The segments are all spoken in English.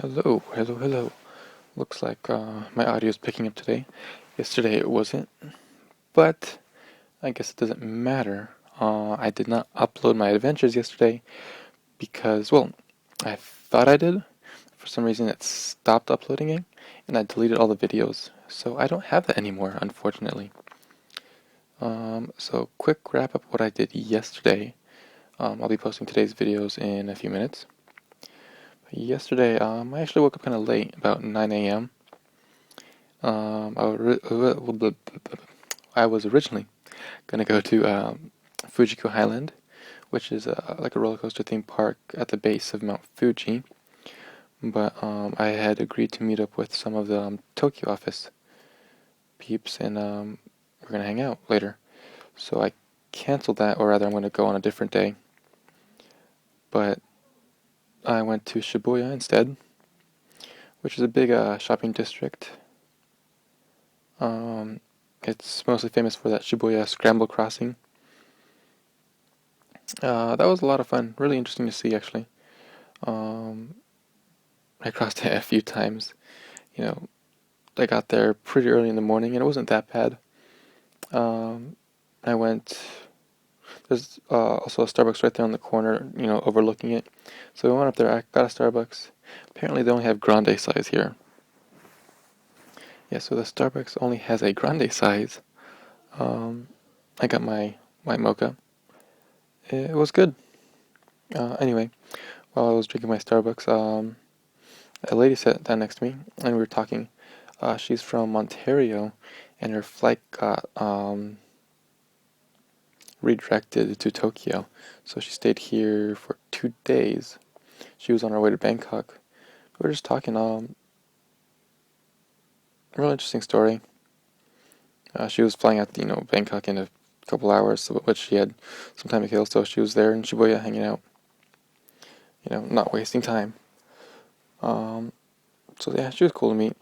Hello, hello, hello. Looks like my audio is picking up today. Yesterday it wasn't, but I guess it doesn't matter. I did not upload my adventures yesterday because, well, I thought I did. For some reason it stopped uploading it, and I deleted all the videos. So I don't have that anymore, unfortunately. So quick wrap up what I did yesterday. I'll be posting today's videos in a few minutes. Yesterday, I actually woke up kind of late, about 9 a.m. I was originally gonna go to Fujiko Highland, which is like a roller coaster theme park at the base of Mount Fuji. But I had agreed to meet up with some of the Tokyo office peeps, and we're gonna hang out later. So I canceled that, or rather, I'm gonna go on a different day. But I went to Shibuya instead, which is a big shopping district. It's mostly famous for that Shibuya Scramble Crossing. That was a lot of fun. Really interesting to see, actually. Um, I crossed it a few times. You know, I got there pretty early in the morning, and it wasn't that bad. I went. There's also a Starbucks right there on the corner, overlooking it. So we went up there. I got a Starbucks. Apparently, they only have grande size here. Yeah, so the Starbucks only has a grande size. Um, I got my mocha. It was good. Anyway, while I was drinking my Starbucks, a lady sat down next to me, and we were talking. She's from Ontario, and her flight got redirected to Tokyo, so she stayed here for 2 days. She was on her way to Bangkok. We were just talking. Real interesting story. She was flying out, Bangkok in a couple hours, but she had some time to kill, so she was there in Shibuya hanging out. Not wasting time. So yeah, she was cool to meet.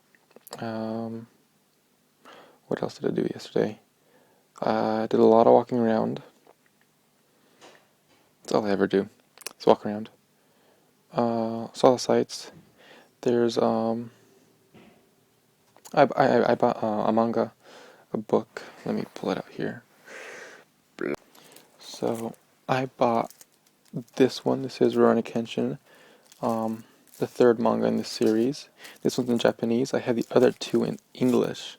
Um, what else did I do yesterday? I did a lot of walking around. That's all I ever do. Is walk around. Saw the sights. There's I bought a manga, a book. Let me pull it out here. So I bought this one. This is Rurouni Kenshin, the third manga in the series. This one's in Japanese. I have the other two in English.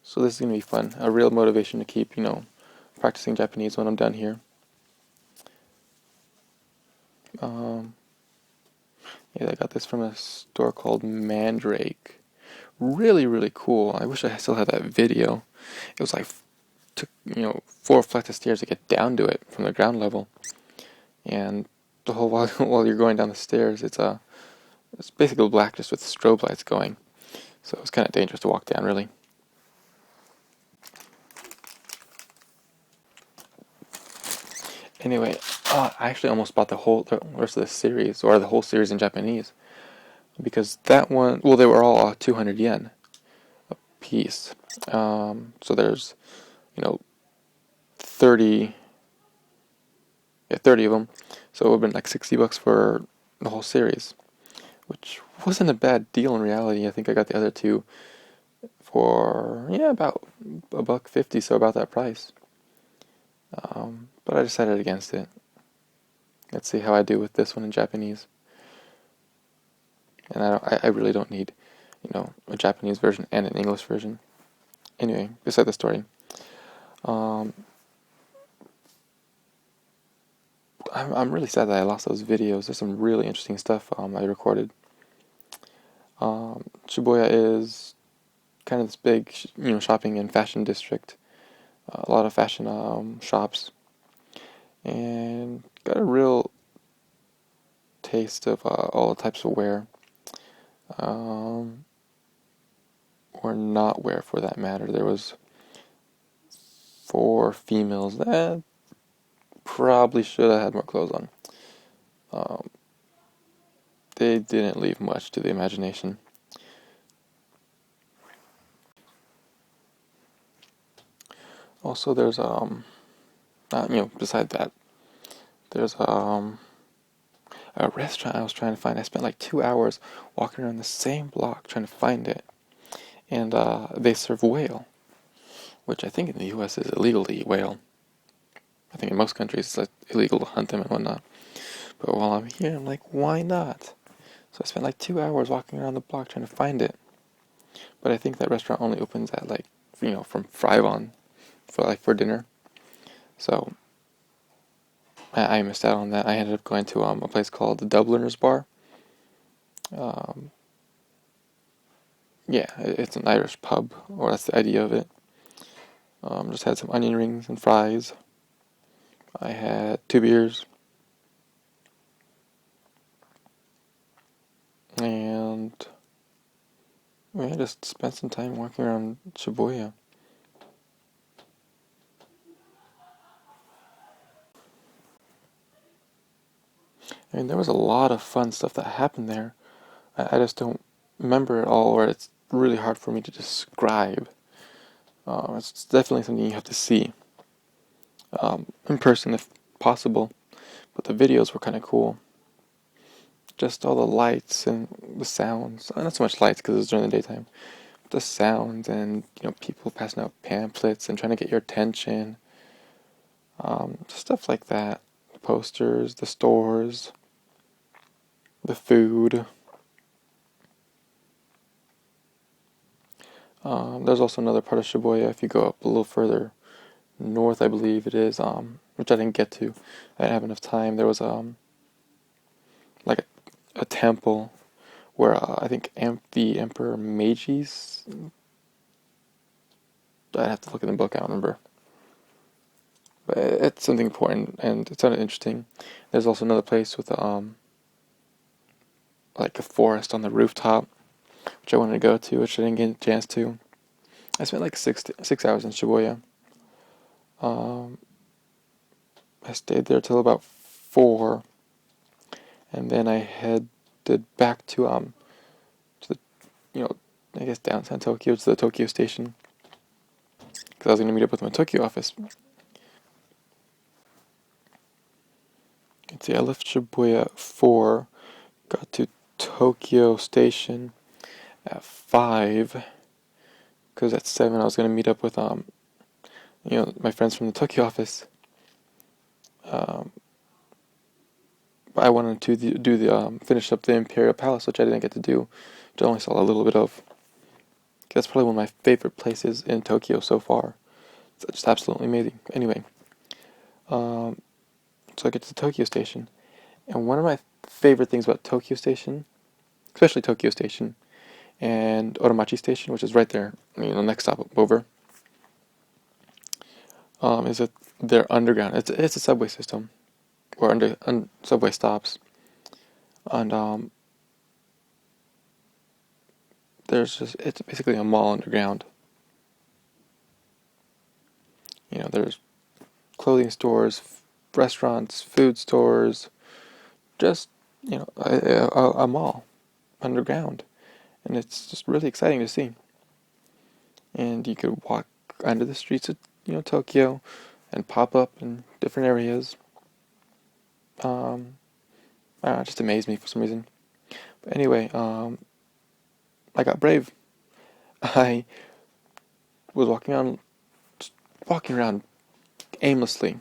So this is gonna be fun. A real motivation to keep, practicing Japanese when I'm done here. Um, yeah, I got this from a store called Mandrake. Really, really cool. I wish I still had that video. It was like took 4 flights of stairs to get down to it from the ground level, and the whole while while you're going down the stairs, it's basically black just with strobe lights going. So it's kind of dangerous to walk down, really. Anyway, I actually almost bought the rest of the series, or the whole series in Japanese, because that one, well, they were all 200 yen a piece. So there's, you know, 30, yeah, 30 of them. So it would have been like $60 for the whole series, which wasn't a bad deal in reality. I think I got the other two for, yeah, about $1.50, so about that price. But I decided against it. Let's see how I do with this one in Japanese. And I really don't need, a Japanese version and an English version. Anyway, beside the story. Um, I'm really sad that I lost those videos. There's some really interesting stuff I recorded. Shibuya is kind of this big, shopping and fashion district. A lot of fashion shops, and got a real taste of all the types of wear, or not wear for that matter. There was 4 females that probably should have had more clothes on. Um, they didn't leave much to the imagination. Also, there's beside that, there's a restaurant I was trying to find. I spent like 2 hours walking around the same block trying to find it. And they serve whale, which I think in the U.S. is illegal to eat whale. I think in most countries it's like illegal to hunt them and whatnot. But while I'm here, I'm like, why not? So I spent like 2 hours walking around the block trying to find it. But I think that restaurant only opens at like, from 5 on for dinner. So I missed out on that. I ended up going to a place called the Dubliners Bar. Um, yeah, it's an Irish pub, or that's the idea of it. Just had some onion rings and fries. I had 2 beers. And I just spent some time walking around Shibuya. I mean, there was a lot of fun stuff that happened there. I just don't remember it all, or it's really hard for me to describe. It's definitely something you have to see in person if possible. But the videos were kind of cool. Just all the lights and the sounds. Not so much lights because it was during the daytime. The sounds and people passing out pamphlets and trying to get your attention. Stuff like that. The posters, the stores, the food. There's also another part of Shibuya if you go up a little further north, I believe it is, which I didn't get to. I didn't have enough time. There was like a temple where I think the Emperor Meiji. I'd have to look in the book. I don't remember. But it's something important, and it sounded interesting. There's also another place with like a forest on the rooftop, which I wanted to go to, which I didn't get a chance to. I spent like 6 hours in Shibuya. Um, I stayed there till about 4, and then I headed back to the I guess downtown Tokyo, to the Tokyo station, because I was gonna meet up with my Tokyo office. Let's see, I left Shibuya at 4, got to Tokyo station at 5, because at 7 I was gonna meet up with my friends from the Tokyo office. Um, but I wanted to do the finish up the Imperial Palace, which I didn't get to do, which I only saw a little bit of. That's probably one of my favorite places in Tokyo so far. It's just absolutely amazing. Anyway, so I get to the Tokyo station, and one of my favorite things about Tokyo station, especially Tokyo station, and Oromachi station, which is right there, next stop over, is that they're underground. It's a subway system, or subway stops, and it's basically a mall underground. There's clothing stores, restaurants, food stores, just a mall underground, and it's just really exciting to see. And you could walk under the streets of Tokyo, and pop up in different areas. I don't know, it just amazed me for some reason. But anyway, I got brave. I was walking around aimlessly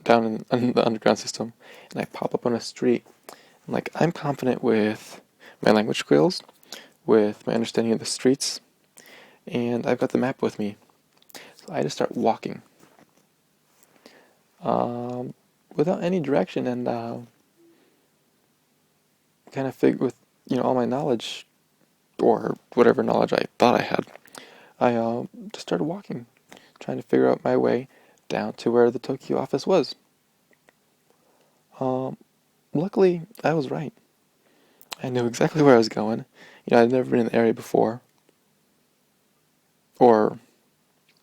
down in the underground system, and I pop up on a street. And, I'm confident with my language skills, with my understanding of the streets, and I've got the map with me. So I just start walking, without any direction, and kind of figure with all my knowledge, or whatever knowledge I thought I had. I just started walking, trying to figure out my way down to where the Tokyo office was. Um, Luckily, I was right. I knew exactly where I was going. I'd never been in the area before. Or,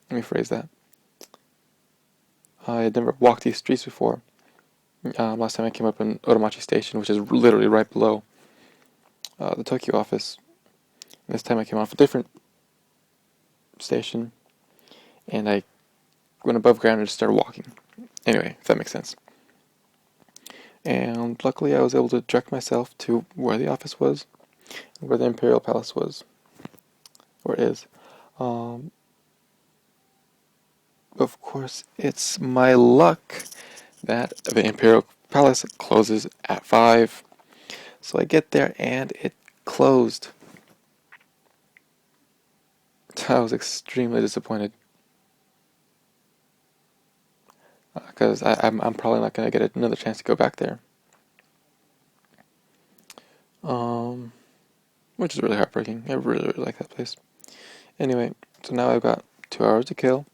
let me phrase that. I had never walked these streets before. Last time I came up in Oromachi Station, which is literally right below the Tokyo office. And this time I came off a different station, and I went above ground and just started walking. Anyway, if that makes sense. And luckily I was able to direct myself to where the office was, where the Imperial Palace was, or is. Um, of course, it's my luck that the Imperial Palace closes at 5. So I get there and it closed. I was extremely disappointed because I'm probably not going to get another chance to go back there. Um, which is really heartbreaking. I really, really like that place. Anyway, so now I've got 2 hours to kill,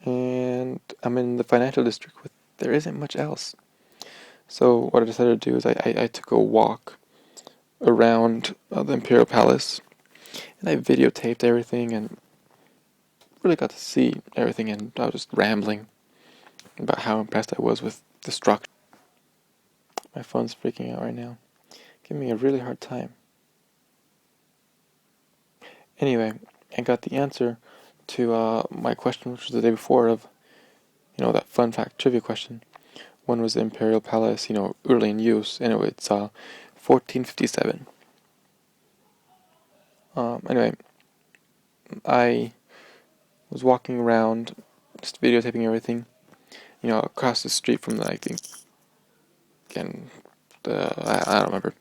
and I'm in the financial district with there isn't much else. So what I decided to do is I took a walk around the Imperial Palace, and I videotaped everything and really got to see everything, and I was just rambling about how impressed I was with the structure. My phone's freaking out right now, giving me a really hard time. Anyway, I got the answer to my question, which was the day before, of that fun fact trivia question. When was the Imperial Palace early in use? And it's 1457. Anyway, I was walking around, just videotaping everything, across the street from I think, again, I don't remember,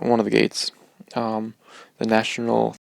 one of the gates, the National